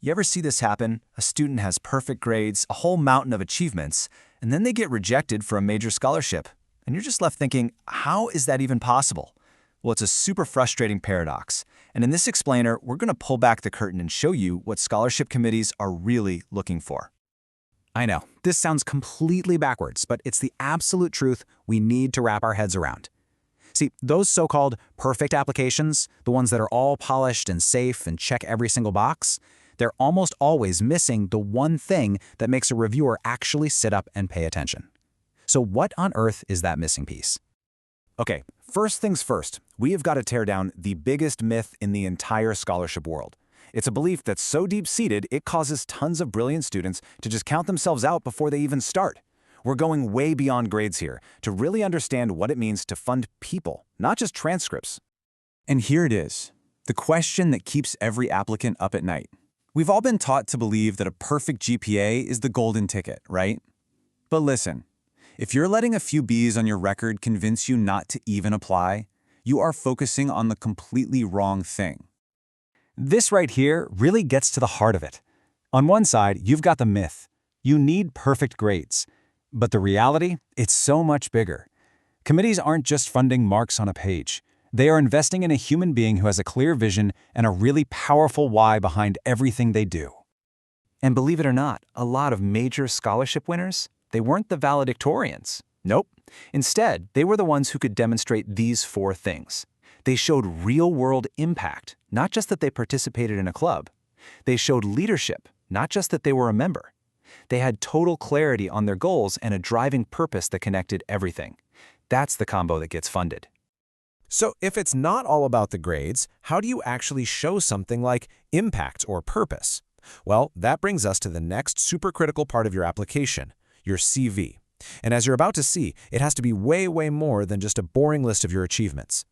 You ever see this happen? A student has perfect grades, a whole mountain of achievements, and then they get rejected for a major scholarship. And you're just left thinking, how is that even possible? Well, it's a super frustrating paradox. And in this explainer, we're going to pull back the curtain and show you what scholarship committees are really looking for. I know, this sounds completely backwards, but it's the absolute truth we need to wrap our heads around. See, those so-called perfect applications, the ones that are all polished and safe and check every single box, they're almost always missing the one thing that makes a reviewer actually sit up and pay attention. So what on earth is that missing piece? Okay, first things first, we have got to tear down the biggest myth in the entire scholarship world. It's a belief that's so deep-seated, it causes tons of brilliant students to just count themselves out before they even start. We're going way beyond grades here to really understand what it means to fund people, not just transcripts. And here it is, the question that keeps every applicant up at night. We've all been taught to believe that a perfect GPA is the golden ticket, right? But listen, if you're letting a few B's on your record convince you not to even apply, you are focusing on the completely wrong thing. This right here really gets to the heart of it. On one side, you've got the myth. You need perfect grades. But the reality, it's so much bigger. Committees aren't just funding marks on a page. They are investing in a human being who has a clear vision and a really powerful why behind everything they do. And believe it or not, a lot of major scholarship winners, they weren't the valedictorians. Nope. Instead, they were the ones who could demonstrate these four things. They showed real-world impact, not just that they participated in a club. They showed leadership, not just that they were a member. They had total clarity on their goals and a driving purpose that connected everything. That's the combo that gets funded. So if it's not all about the grades, how do you actually show something like impact or purpose? Well, that brings us to the next super critical part of your application, your CV. And as you're about to see, it has to be way, way more than just a boring list of your achievements.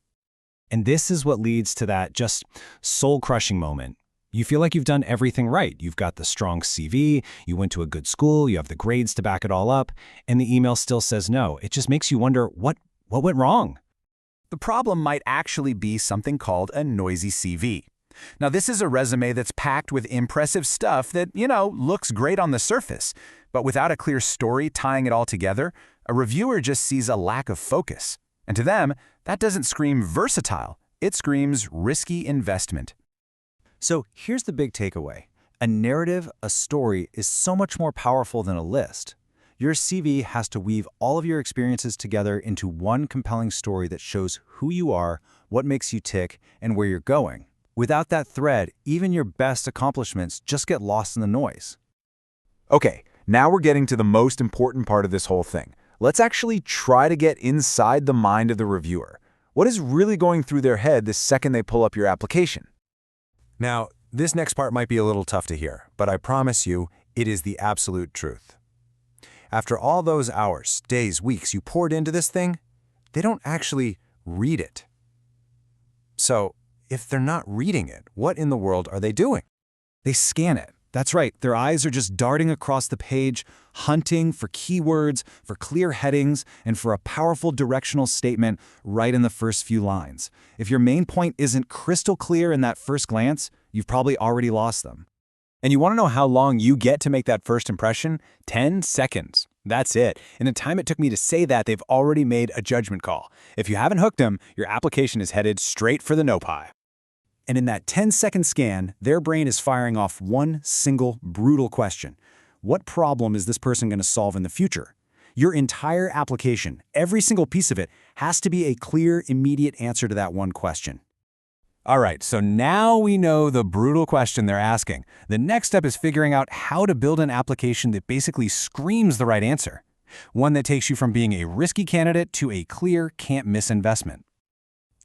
And this is what leads to that just soul-crushing moment. You feel like you've done everything right. You've got the strong CV, you went to a good school, you have the grades to back it all up, and the email still says no. It just makes you wonder, what went wrong? The problem might actually be something called a noisy CV. Now, this is a resume that's packed with impressive stuff that, looks great on the surface, but without a clear story tying it all together, a reviewer just sees a lack of focus. And to them, that doesn't scream versatile. It screams risky investment. So here's the big takeaway. A narrative, a story, is so much more powerful than a list. Your CV has to weave all of your experiences together into one compelling story that shows who you are, what makes you tick, and where you're going. Without that thread, even your best accomplishments just get lost in the noise. Okay, now we're getting to the most important part of this whole thing. Let's actually try to get inside the mind of the reviewer. What is really going through their head the second they pull up your application? Now, this next part might be a little tough to hear, but I promise you, it is the absolute truth. After all those hours, days, weeks you poured into this thing, they don't actually read it. So, if they're not reading it, what in the world are they doing? They scan it. That's right, their eyes are just darting across the page, hunting for keywords, for clear headings, and for a powerful directional statement right in the first few lines. If your main point isn't crystal clear in that first glance, you've probably already lost them. And you want to know how long you get to make that first impression? 10 seconds. That's it. In the time it took me to say that, they've already made a judgment call. If you haven't hooked them, your application is headed straight for the no pie. And in that 10-second scan, their brain is firing off one single brutal question. What problem is this person going to solve in the future? Your entire application, every single piece of it, has to be a clear, immediate answer to that one question. All right, so now we know the brutal question they're asking. The next step is figuring out how to build an application that basically screams the right answer. One that takes you from being a risky candidate to a clear, can't-miss investment.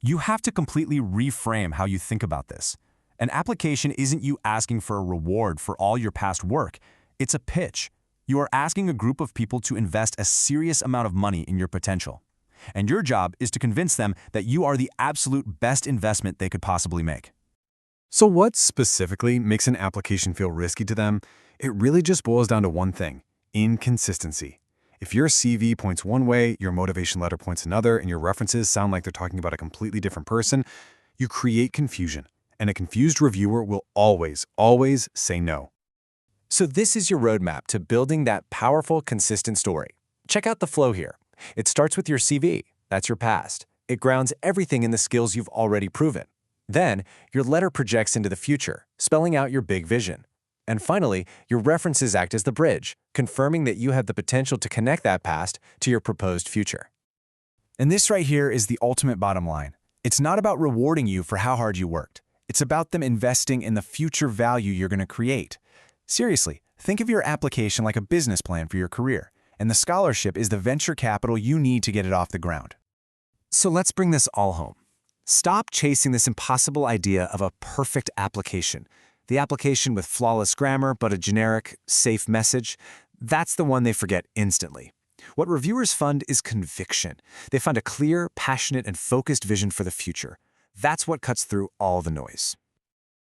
You have to completely reframe how you think about this. An application isn't you asking for a reward for all your past work. It's a pitch. You are asking a group of people to invest a serious amount of money in your potential. And your job is to convince them that you are the absolute best investment they could possibly make. So what specifically makes an application feel risky to them? It really just boils down to one thing: inconsistency. If your CV points one way, your motivation letter points another, and your references sound like they're talking about a completely different person, you create confusion. and a confused reviewer will always, always say no. So this is your roadmap to building that powerful, consistent story. Check out the flow here. It starts with your CV. That's your past. It grounds everything in the skills you've already proven. Then, your letter projects into the future, spelling out your big vision. And finally, your references act as the bridge, confirming that you have the potential to connect that past to your proposed future. And this right here is the ultimate bottom line. It's not about rewarding you for how hard you worked. It's about them investing in the future value you're going to create. Seriously, think of your application like a business plan for your career, and the scholarship is the venture capital you need to get it off the ground. So let's bring this all home. Stop chasing this impossible idea of a perfect application. The application with flawless grammar but a generic, safe message. That's the one they forget instantly. What reviewers fund is conviction. They fund a clear, passionate, and focused vision for the future. That's what cuts through all the noise.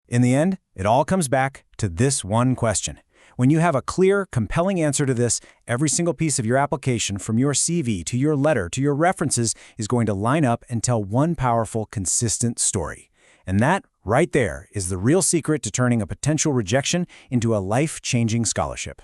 In the end, it all comes back to this one question. When you have a clear, compelling answer to this, every single piece of your application, from your CV to your letter to your references, is going to line up and tell one powerful, consistent story. And that, right there, is the real secret to turning a potential rejection into a life-changing scholarship.